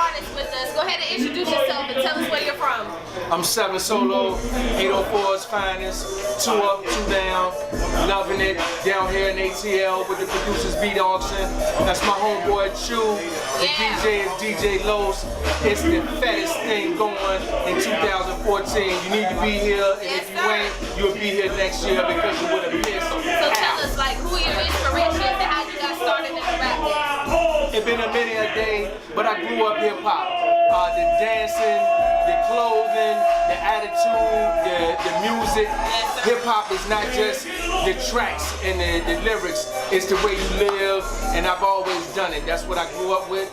artist with us. Go ahead and introduce yourself and tell us where you're from. I'm 7 Solo, 804's finest, 2 up, 2 down, loving it, down here in ATL with the producers beat auction. That's my homeboy Choo, the DJ is DJ Los. It's the fattest thing going in 2014. You need to be here, and if you ain't, you'll be here next year because you would have missed. So tell us, like, who are your inspirations and how you got started in the rap game? It's been a minute a day, but I grew up hip hop. The dancing, the clothing, the attitude, the music. Hip hop is not just the tracks and the lyrics, it's the way you live, and I've always done it. That's what I grew up with.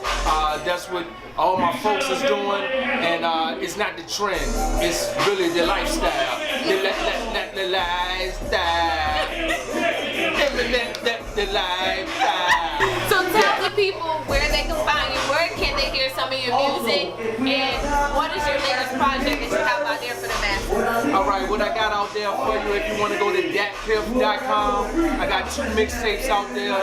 That's what all my folks is doing, and it's not the trend, it's really the lifestyle. The lifestyle. The lifestyle. So tell the people where they can find you, where can they hear some of your music, and what is your latest project that you have out there for the masses? Alright, what I got out there for you, if you want to go to thatpiff.com, I got 2 mixtapes out there.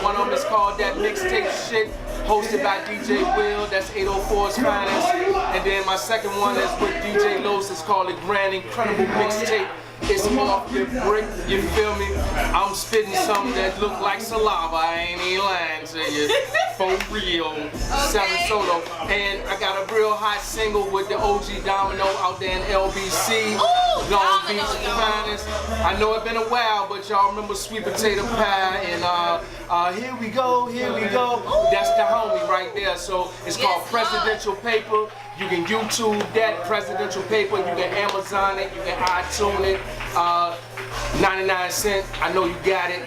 One of them is called That Mixtape Shit, hosted by DJ Will, that's 804's finest. And then my second one is with DJ Los, it's called The Grand Incredible Mixtape. It's off the brick, you feel me? I'm spitting something that look like saliva, I ain't even lying to you. For real. Okay. 7 Solo. And I got a real hot single with the OG Domino out there in LBC. Ooh, Long Beach, the finest. I know it's been a while, but y'all remember Sweet Potato Pie and Here We Go, Here We Go. That's the homie right there. So it's called Presidential Paper. You can YouTube that, Presidential Paper. You can Amazon it, you can iTunes it. 99 cents. I know you got it.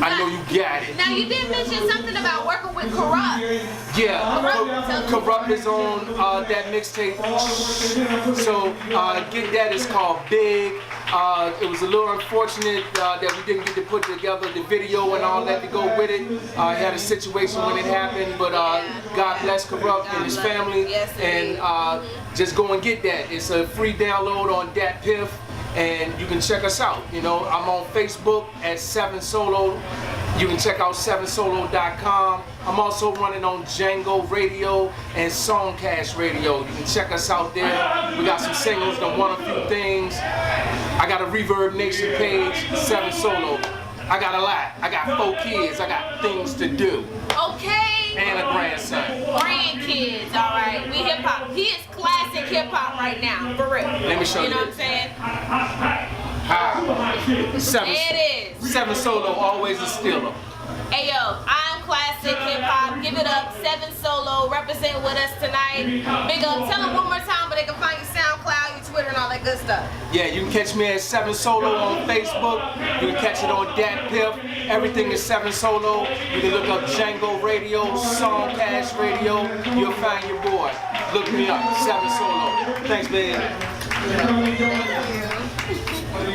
I know you got it. Now you did mention something about working with Corrupt. Yeah, Corrupt is on that mixtape. So get that. It's called Big. It was a little unfortunate that we didn't get to put together the video and all that to go with it. I had a situation when it happened, but God bless Corrupt and his family. And just go and get that. It's a free download on Dat Piff, and you can check us out. You know, I'm on Facebook at 7 Solo. You can check out 7solo.com. I'm also running on Django Radio and Songcast Radio. You can check us out there. We got some singles, done one a few things. I got a Reverb Nation page, 7 Solo. I got a lot. I got 4 kids. I got things to do. Okay. And a grandson. Grandkids, all right. We hip hop. He is classic hip hop right now, for real. Let me show you. You know what I'm saying? It is. 7 Solo, always a stealer. Hey yo, I'm classic hip hop. Give it up. 7 Solo, represent with us tonight. Big up. Tell them one more time where they can find your SoundCloud, your Twitter, and all that good stuff. Yeah, you can catch me at 7 Solo on Facebook. You can catch it on Dat Piff. Everything is 7 Solo. You can look up Django Radio, Songcast Radio. You'll find your boy. Look me up, 7 Solo. Thanks, man.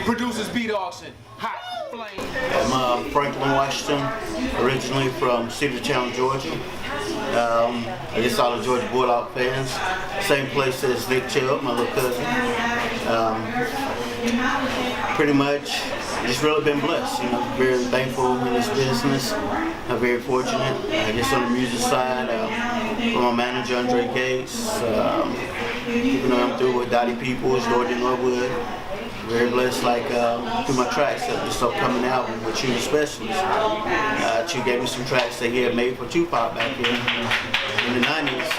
Producers Beat Auction. Hot flame. I'm Franklin Washington, originally from Cedar Town, Georgia. I guess all the Georgia Bulldog fans. Same place as Nick Chubb, my little cousin. Pretty much, just really been blessed. You know, very thankful in this business. I'm very fortunate. I guess on the music side, for my manager Andre Gates, keeping on through with Dottie Peoples, Lord in Norwood. Very blessed, like through my tracks that just upcoming album with Choo especially. Choo gave me some tracks that he had made for Tupac back in the 90s.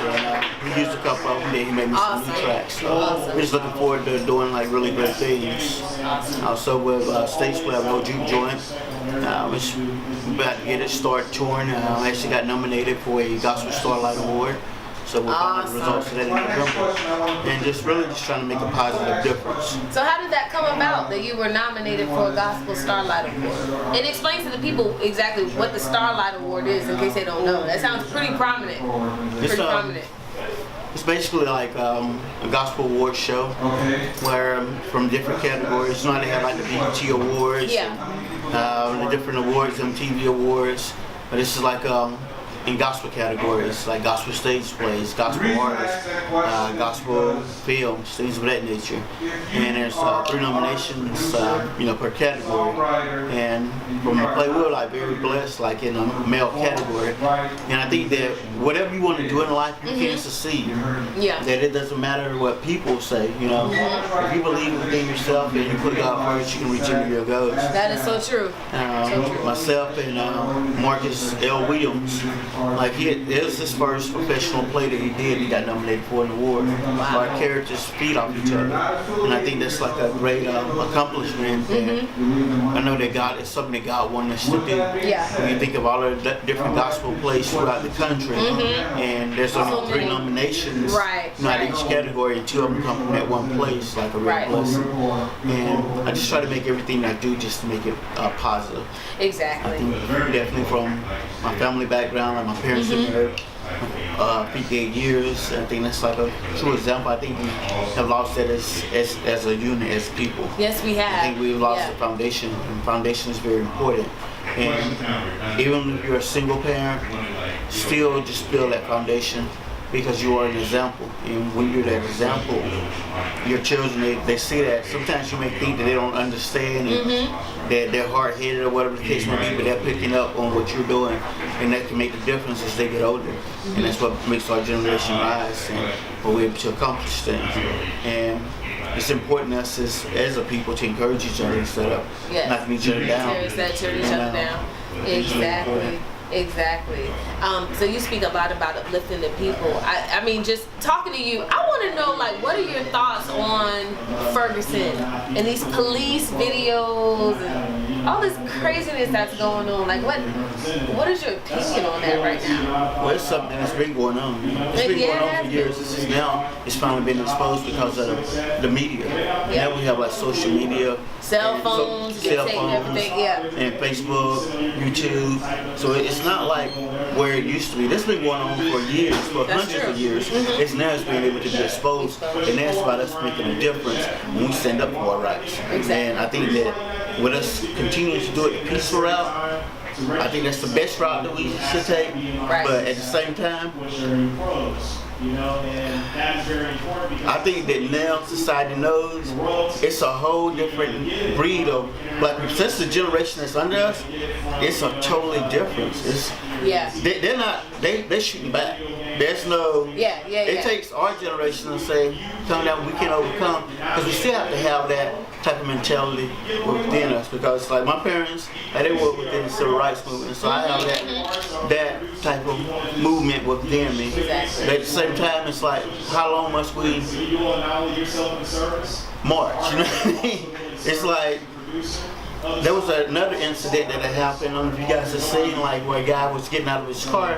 He used a couple of them, then he made me some new tracks. So we're just looking forward to doing like really great things. Also with State Square, No Juke Joint. We're about to get it start touring. I actually got nominated for a Gospel Starlight Award. So we'll find the results of that in November. And just really just trying to make a positive difference. So how did that come about that you were nominated for a Gospel Starlight Award? And explain to the people exactly what the Starlight Award is in case they don't know. That sounds pretty prominent. It's basically like a gospel award show where from different categories. You know, they have like the BET Awards, the different awards, MTV Awards. But this is like in gospel categories like gospel stage plays, gospel artists, gospel films, things of that nature. And there's 3 nominations, per category. And from the play, we're like very blessed, like in a male category. And I think that whatever you want to do in life, you can succeed. Yeah. That it doesn't matter what people say, If you believe within yourself and you put God first, you can reach into your goals. That is so true. Myself and Marcus L. Williams, like it was his first professional play that he did. He got nominated for an award. Our characters feed off each other, and I think that's like a great accomplishment. And I know that God is something that God wanted us to do. Yeah. When you think of all of the different gospel plays throughout the country, and there's only 3 nominations, not each category, and 2 of them come from that one place, like a real blessing. And I just try to make everything I do just to make it positive. Exactly. I think definitely from my family background, like my parents have been married 58 years. I think that's like a true example. I think we have lost that as a unit, as people. Yes, we have. I think we've lost the foundation, and foundation is very important. And even if you're a single parent, still just build that foundation, because you are an example. And when you're that example, your children, they see that. Sometimes you may think that they don't understand and that they're hard-headed or whatever the case may be, but they're picking up on what you're doing, and that can make the difference as they get older. And that's what makes our generation rise, and we're able to accomplish things. And it's important us as a people to encourage each other instead of knocking each other down. Exactly. Exactly. So you speak a lot about uplifting the people. I mean, just talking to you, I want to know, like, what are your thoughts on Ferguson and these police videos and all this craziness that's going on? Like, what is your opinion on that right now? Well, it's something that's been going on. It's been going on for years. This is now, it's finally been exposed because of the media. Now we have like social media, cell phones, everything, and Facebook, YouTube. So it's not like where it used to be. This has been going on for years, for hundreds of years. It's now it's being able to be exposed, and that's about us making a difference when we stand up for our rights. And I think that with us continuing to do it the peaceful route, I think that's the best route that we should take. But at the same time, I think that now society knows it's a whole different breed of black people. Since the generation that's under us, it's a totally different. They're not. They're shooting back. There's no. It takes our generation to say, "Come down, we can overcome," because we still have to have that type of mentality within us. Because like my parents, they were within the civil rights movement, so I have that type of movement within me. But at the same time, it's like, how long must we march? You know what I mean? It's like. There was another incident that had happened. I don't know if you guys have seen, like where a guy was getting out of his car.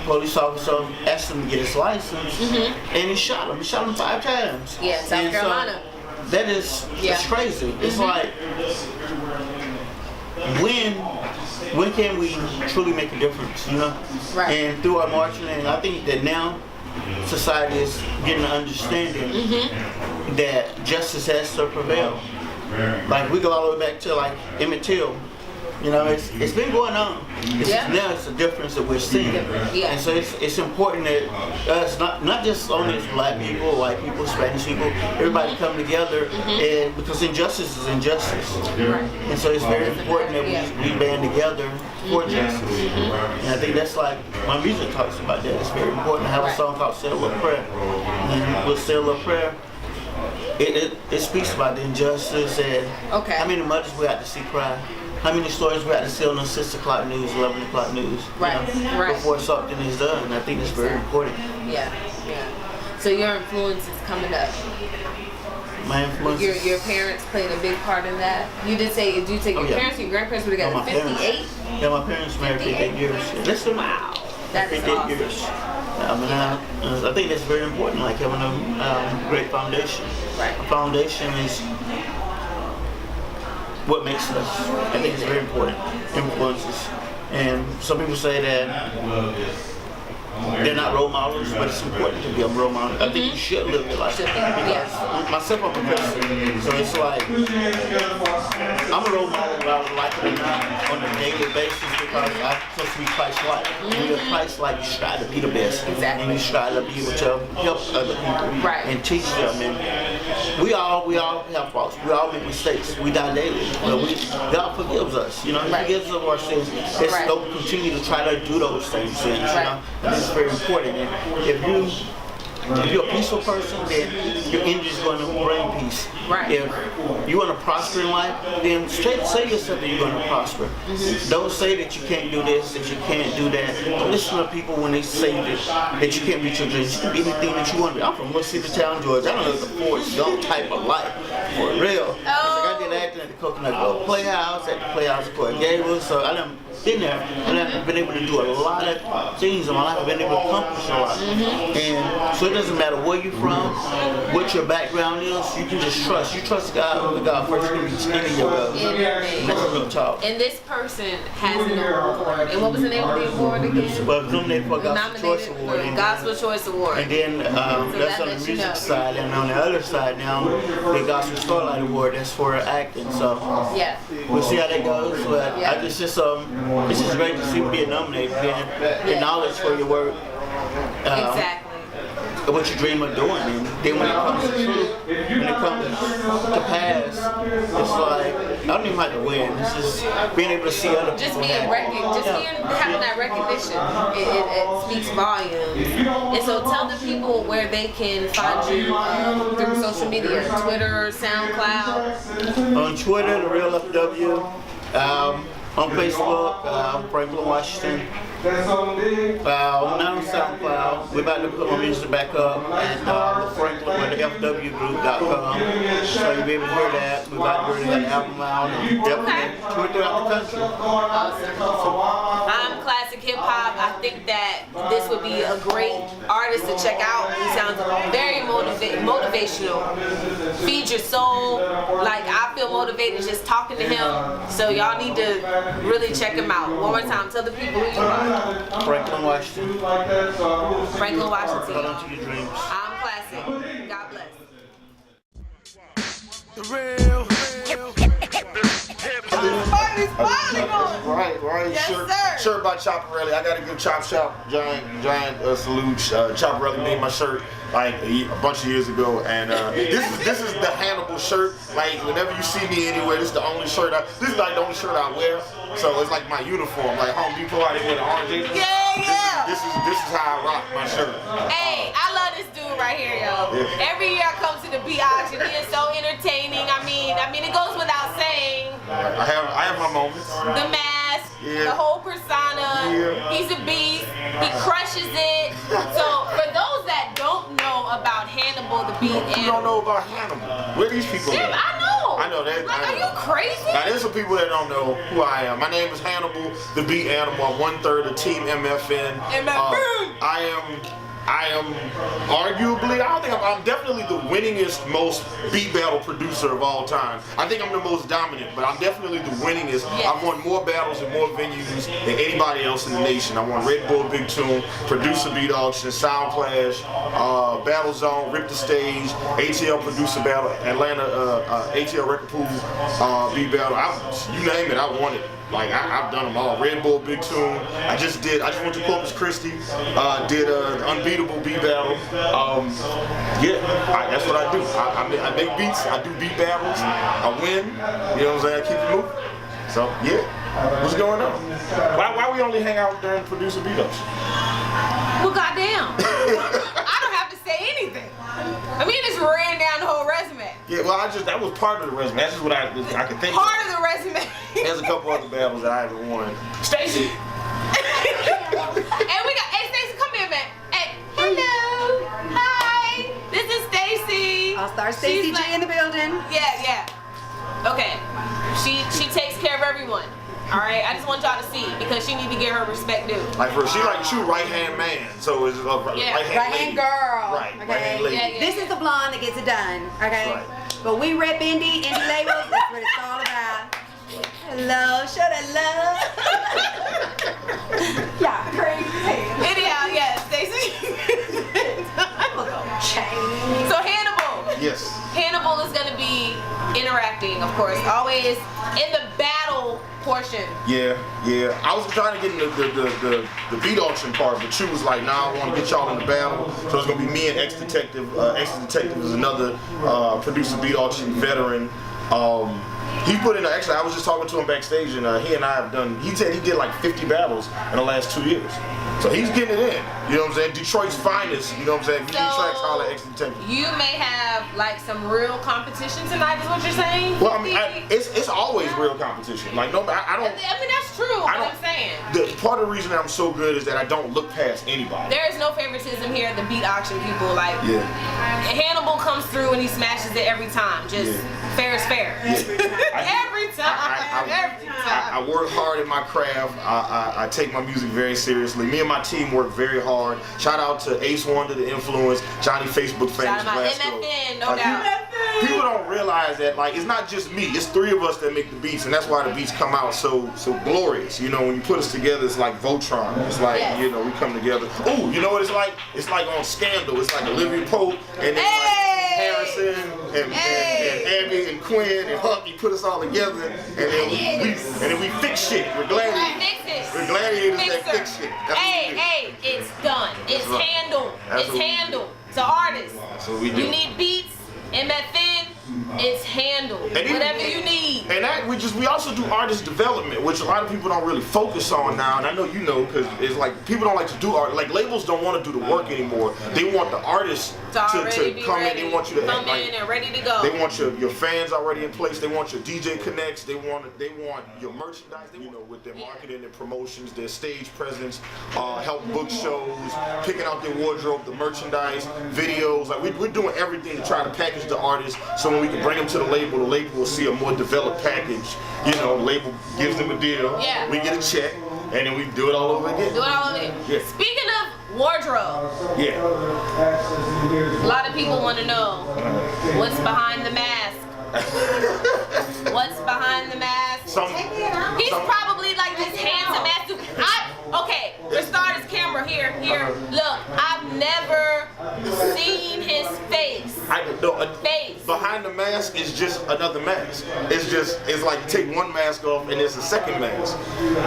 Police officer asked him to get his license, and he shot him. He shot him 5 times. Yeah, South Carolina. So that is it's crazy. It's like when can we truly make a difference? And through our marching, and I think that now society is getting an understanding that justice has to prevail. Like we go all the way back to like Emmett Till. It's been going on. Now it's a difference that we're seeing. And so it's important that us, not just only as black people, white people, Spanish people, everybody come together, and because injustice is injustice. And so it's very important that we band together for justice. And I think that's like, my music talks about that. It's very important to have a song called Say a Little Prayer. And with Say a Little Prayer, it speaks about the injustice and how many mothers we had to see cry. How many stories we had to see on the 6 o'clock news, 11 o'clock news, before something is done. And I think that's very important. So your influence is coming up. My influence. Your parents played a big part in that. You did say, your parents and your grandparents were together 58? Yeah, my parents married 58 years. Listen, wow. That is 58 awesome. years. I think that's very important, like having a great foundation. A foundation is what makes us. I think it's very important. Influences. And some people say that they're not role models, but it's important to be a role model. I think you should live your life. Because myself, I'm a professor, so it's like I'm a role model whether I like it or not on a daily basis. because I'm supposed to be Christ-like. When you're Christ-like, you strive to be the best. Exactly. And you strive to be able to help other people. Right. And teach them. And we all have faults. We all make mistakes. We die daily. But God forgives us. You know, He forgives us of our sins. Let's don't continue to try to do those same sins. You know, and it's very important. And if you're a peaceful person, then your energy is going to bring peace. Right. If you want to prosper in life, then straight say to yourself that you're going to prosper. Don't say that you can't do this, that you can't do that. Don't listen to people when they say that you can't reach your dreams. You can be anything that you want to be. I'm from Little City Town, Georgia. I don't know the Forrest Gump type of life. For real. Like I did acting at the Coconut Grove Playhouse, at the Playhouse of Court Gables, so I done been there, and I've been able to do a lot of things in my life. I've been able to accomplish a lot. And so it doesn't matter where you're from, what your background is, you can just trust. You trust God, with God first, you're going to reach any of your goals. And that's real talk. And this person has an award. And what was the name of the award again? Well, nominated for a Gospel Choice Award. Gospel Choice Award. And then that's on the music side, and on the other side now, the Gospel Starlight Award, that's for acting. So we'll see how that goes. But I just this is great to see you being nominated, being acknowledged for your work. Exactly. What you dream of doing, and then when it comes to truth, when it comes to pass, it's like I don't even have to win. It's just being able to see other people. Having that recognition, it speaks volumes. And so tell the people where they can find you through social media, Twitter, SoundCloud. On Twitter, therealfw. On Facebook, Franklin Washington. Not on SoundCloud. We're about to put my music back up at thealfw.com. So you'll be able to hear that. We're about to bring that album out and definitely tour throughout the country. Awesome. I'm classic hip hop. I think that this would be a great artist to check out. He sounds very motivational. Feed your soul. Like I feel motivated just talking to him. So y'all need to really check him out. One more time, tell the people who you are. Franklin Washington. Franklin Washington. Hold on to your dreams. I'm classic. God bless. The real. Right. Yes, shirt by Chopperelli. I gotta give Chop giant salute. Chopperelli made my shirt like a bunch of years ago, and this is the Hannibal shirt. Like whenever you see me anywhere, this is the only shirt. This is like the only shirt I wear. So it's like my uniform. Like Home Depot, I didn't wear the orange apron. Yeah. This is how I rock my shirt. Hey, I love this dude right here, yo. Yeah. Every year I come to the B auction. He is so entertaining. I mean, it goes without saying. I have my moments. The mask, the whole persona. He's a beast. He crushes it. So for those that don't know about Hannibal the Beat You don't know about Hannibal. Where these people Damn, at? I know. I know that. Like, are you crazy? Now, there's some people that don't know who I am. My name is Hannibal the Beat Animal. I'm 1/3 of Team MFN. I am arguably, I'm definitely the winningest, most beat battle producer of all time. I think I'm the most dominant, but I'm definitely the winningest. Yes. I've won more battles in more venues than anybody else in the nation. I won Red Bull Big Tune, Producer Beat Auction, Sound Clash, Battle Zone, Rip the Stage, ATL Producer Battle, Atlanta ATL Record Pool Beat Battle. You name it, I won it. Like I've done them all. Red Bull, Big Tune. I just went to Corpus Christi, did an unbeatable beat battle. That's what I do. I make beats. I do beat battles. I win. You know what I'm saying? I keep it moving. So what's going on? Why we only hang out during producer beat ups? Well, goddamn. I don't have to say anything. I mean, just ran down the whole resume. Yeah, well, that was part of the resume. That's just what I could think. Part of the resume. There's a couple other battles that I haven't won. Stacy. And we got, hey Stacy, come here, man. Hey, hello, hi. This is Stacy. All-Star Stacy G in the building. Yeah. Okay, she takes care of everyone. All right, I just want y'all to see because she need to get her respect due. Like she like Choo right-hand man, so it's right-hand girl. Right, okay. right-hand lady. Yeah. This is the blonde that gets it done, okay? Right. But we rep indie labels, that's what it's all about. Hello, show that love. Yeah, crazy. Anyhow, yeah, Stacy. So Hannibal. Yes. Hannibal is gonna be interacting, of course, always in the battle portion. Yeah. I was trying to get in the beat auction part, but Choo was like, nah, I want to get y'all in the battle. So it's gonna be me and Ex-Detective. Ex-Detective is another producer beat auction veteran. He put in actually, I was just talking to him backstage, and he and I have done. He said he did like 50 battles in the last 2 years. So he's getting it in. You know what I'm saying? Detroit's finest. You know what I'm saying? If you need tracks, holler at Ex-Detective. You may have like some real competition tonight, is what you're saying? Well, I mean, it's always real competition. Like no, I don't. I mean, that's true. What I'm saying. Part of the reason I'm so good is that I don't look past anybody. There is no favoritism here at the beat auction, people. Like, Hannibal comes through and he smashes it every time. Just fair is fair. Every time. Every time. I work hard at my craft. I take my music very seriously. Me and my team work very hard. Shout out to Ace Wonder, The Influence, Johnny Facebook famous. Shout out MFN, no doubt. People don't realize that like it's not just me. It's 3 of us that make the beats, and that's why the beats come out so glorious. You know, when you put us together, it's like Voltron. It's like you know we come together. Oh, you know what it's like? It's like on Scandal. It's like Olivia Pope and then like Harrison and Abby and Quinn and Huck. You put us all together, and then we fix shit. We're gladiators. We're gladiators that fix shit. Hey, it's done. It's handled. It's handled. It's an artist. That's what we do. You need beats, MFN. It's handled. Whatever you need. And that we also do artist development, which a lot of people don't really focus on now. And I know you know because it's like people don't like to do art. Like labels don't want to do the work anymore. They want the artists to come in. They want you to come in and ready to go. They want your fans already in place. They want your DJ connects. They want your merchandise. You know, with their marketing, their promotions, their stage presence, help book shows, picking out their wardrobe, the merchandise, videos. Like we're doing everything to try to package the artist so when we can bring them to the label will see a more developed package. You know, the label gives them a deal. Yeah. We get a check, and then we do it all over again. Do it all over again. Yeah. Speaking of wardrobe, yeah. A lot of people want to know what's behind the mask. What's behind the mask? He's probably like this handsome ass dude. Okay, for starters, camera here. Look, I've never seen his face. Behind the mask is just another mask. It's like you take one mask off and it's a second mask.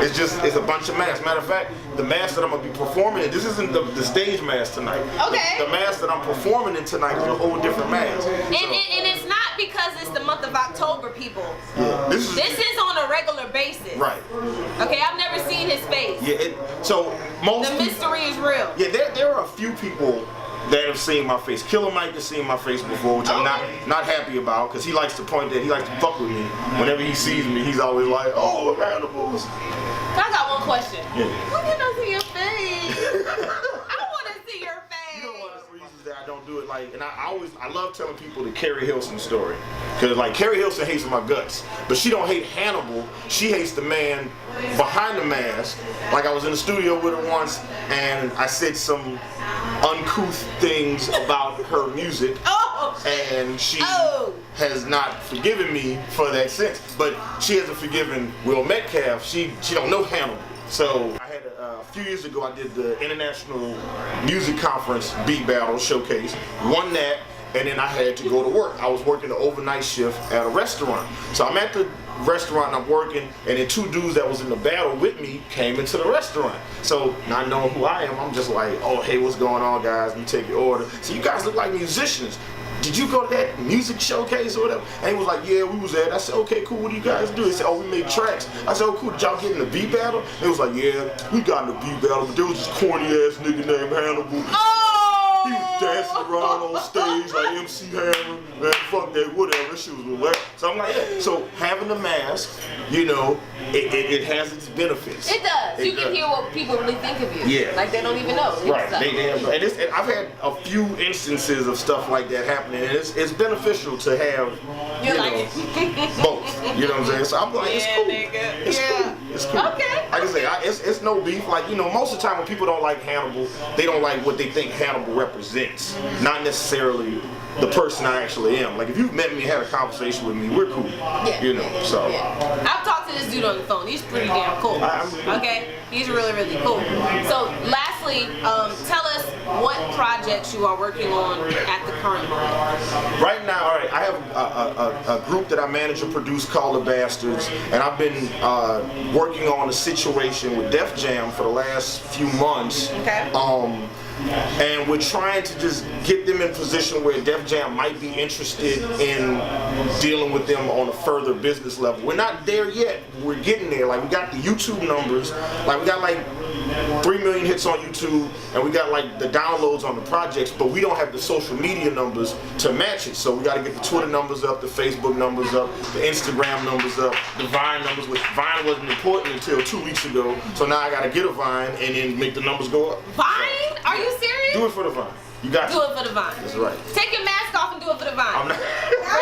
It's a bunch of masks. Matter of fact, the mask that I'm gonna be performing in, this isn't the stage mask tonight. Okay. The mask that I'm performing in tonight is a whole different mask. And it's not because it's the month of October, people. Yeah. This is on a regular basis. Right. Okay, I've never seen his face. Yeah. The mystery is real. Yeah, there are a few people that have seen my face. Killer Mike has seen my face before, which I'm not happy about, because he likes to fuck with me. Whenever he sees me, he's always like, "Oh, Hannibals." I got one question. Yeah. When did I see your face? I want to see your face. You know one of the reasons that I don't do it, like, and I love telling people the Carrie Hilson story, because like Carrie Hilson hates my guts, but she don't hate Hannibal. She hates the man behind the mask. Like I was in the studio with her once, and I said some uncouth things about her music, and she has not forgiven me for that since. But she hasn't forgiven Will Metcalf. She don't know Hannibal. So I had a few years ago, I did the International Music Conference Beat Battle Showcase, won that, and then I had to go to work. I was working the overnight shift at a restaurant. So I'm at the restaurant and I'm working, and then 2 dudes that was in the battle with me came into the restaurant. So not knowing who I am, I'm just like, "Oh, hey, what's going on, guys? Let me take your order." So you guys look like musicians. Did you go to that music showcase or whatever? And he was like, "Yeah, we was at it." I said, "Okay, cool. What do you guys do?" He said, "Oh, we make tracks." I said, "Oh, cool. Did y'all get in the beat battle?" And he was like, "Yeah, we got in the beat battle, but there was this corny ass nigga named Hannibal. He was dancing around on stage like MC Hammer. Man, fuck that, whatever. That shit was whack." So I'm like, yeah. So having the mask, you know, it has its benefits. It does. You can hear what people really think of you. Yeah. Like they don't even know. Right. And I've had a few instances of stuff like that happening, and it's beneficial to have both. You know what I'm saying? So I'm like, it's cool. It's cool. It's cool. Okay. Like I say, it's no beef. Like, you know, most of the time when people don't like Hannibal, they don't like what they think Hannibal represents, not necessarily the person I actually am. Like if you've met me and had a conversation with me, we're cool. Yeah. You know, so. Yeah. I've talked to this dude on the phone. He's pretty damn cool. Okay? He's really, really cool. So last lastly, tell us what projects you are working on at the current moment. Right now, all right, I have a group that I manage and produce called The Bastards, and I've been working on a situation with Def Jam for the last few months. Okay. And we're trying to just get them in position where Def Jam might be interested in dealing with them on a further business level. We're not there yet. We're getting there. Like, we got the YouTube numbers. Like, we got like 3 million hits on YouTube, and we got like the downloads on the projects, but we don't have the social media numbers to match it. So we got to get the Twitter numbers up, the Facebook numbers up, the Instagram numbers up, the Vine numbers, which Vine wasn't important until 2 weeks ago. So now I got to get a Vine and then make the numbers go up. Vine? Are you serious? Do it for the Vine. You got to. Do it for the Vine. That's right. Take your mask off and do it for the Vine. I'm not. For 7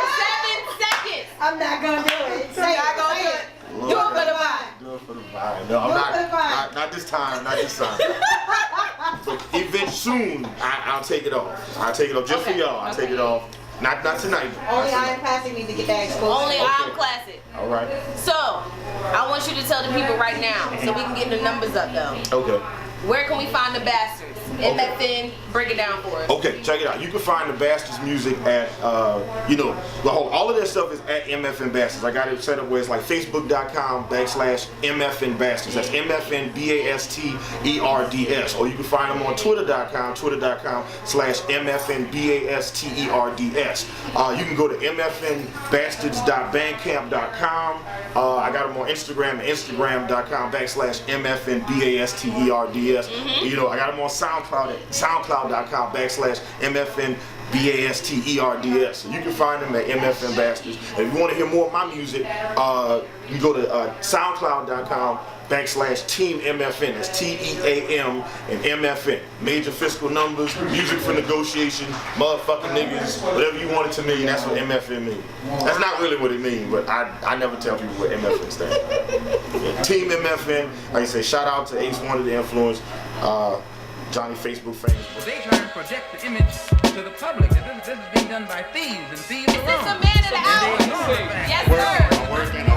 seconds. I'm not gonna do it. Say Not gonna do it. Do it for the Vine. Do it for the Vine. No, I'm Do it not, for the Vine. not this time. Not this time. But event soon, I'll take it off. I'll take it off just for y'all. I'll take it off. Not tonight. Only I am Classic need to get that exposed. Only I'm Classic. All right. So, I want you to tell the people right now, so we can get the numbers up though. Okay. Where can we find the Bastards? MFN, break it down for us. Okay, check it out. You can find the Bastards music at, all of that stuff is at MFN Bastards. I got it set up where it's like Facebook.com/MFN Bastards. That's MFN BASTERDS. Or you can find them on Twitter.com/MFN BASTERDS. You can go to MFNBastards.bandcamp.com. I got them on Instagram, Instagram.com/MFN BASTERDS. You know, I got them on SoundCloud at SoundCloud.com/MFN BASTERDS. So you can find them at MFN Bastards. And if you want to hear more of my music, you go to SoundCloud.com/Team MFN. That's TEAM and MFN. Major fiscal numbers, music for negotiation, motherfucking niggas, whatever you want it to mean, that's what MFN means. That's not really what it means, but I never tell people what MFN stands for. Yeah, Team MFN, like I say, shout out to Ace One of the Influence, Johnny Facebook fans. They try and project the image to the public that this is being done by thieves and thieves Is this alone. the man of the hour? Yes, sir. I'm working.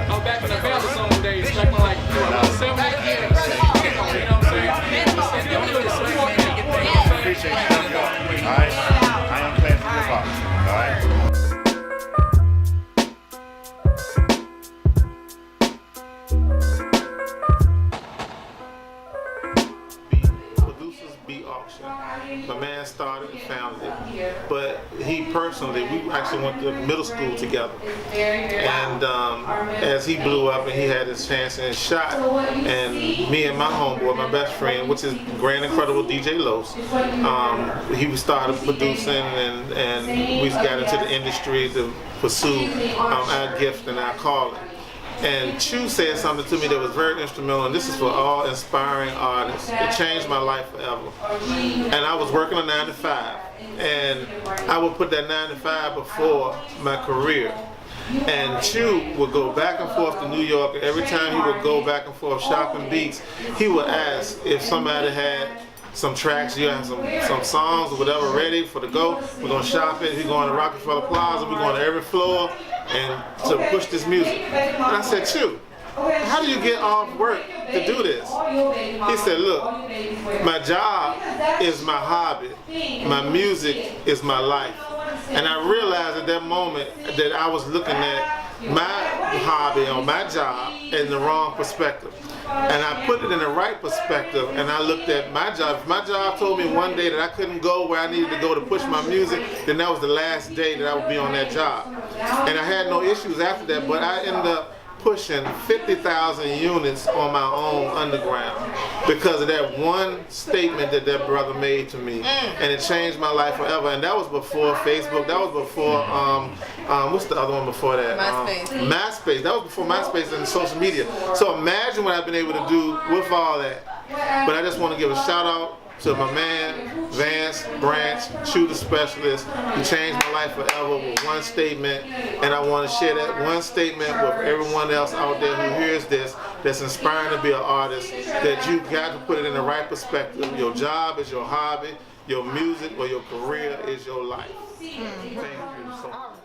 Oh, back in the Vance zone days, back in like 7 Right here, years. brother. You know what I'm saying? Yes. Appreciate you coming on. All right. I am playing for your box. All right. My man started and founded it, but he personally, we actually went to middle school together. And as he blew up and he had his chance and his shot, and me and my homeboy, my best friend, which is Grand Incredible DJ Los, he started producing and we got into the industry to pursue our gift and our calling. And Choo said something to me that was very instrumental, and this is for all inspiring artists. It changed my life forever. And I was working a 9 to 5, and I would put that 9 to 5 before my career. And Choo would go back and forth to New York, and every time he would go back and forth shopping beats, he would ask if somebody had some tracks, you have some songs or whatever ready for the go. We're gonna shop it. We're going to Rockefeller Plaza. We're going to every floor and to push this music. And I said, Choo, how do you get off work to do this? He said, look, my job is my hobby. My music is my life. And I realized at that moment that I was looking at my hobby or my job in the wrong perspective. And I put it in the right perspective, and I looked at my job. If my job told me one day that I couldn't go where I needed to go to push my music, then that was the last day that I would be on that job. And I had no issues after that, but I ended up pushing 50,000 units on my own underground because of that one statement that brother made to me, and it changed my life forever. And that was before Facebook. That was before what's the other one before that? MySpace. MySpace. That was before MySpace and social media. So imagine what I've been able to do with all that. But I just want to give a shout out to my man, Vance, Branch, Choo the Specialist, who changed my life forever with one statement. And I want to share that one statement with everyone else out there who hears this, that's inspiring to be an artist, that you got to put it in the right perspective. Your job is your hobby, your music or your career is your life. Thank you so much.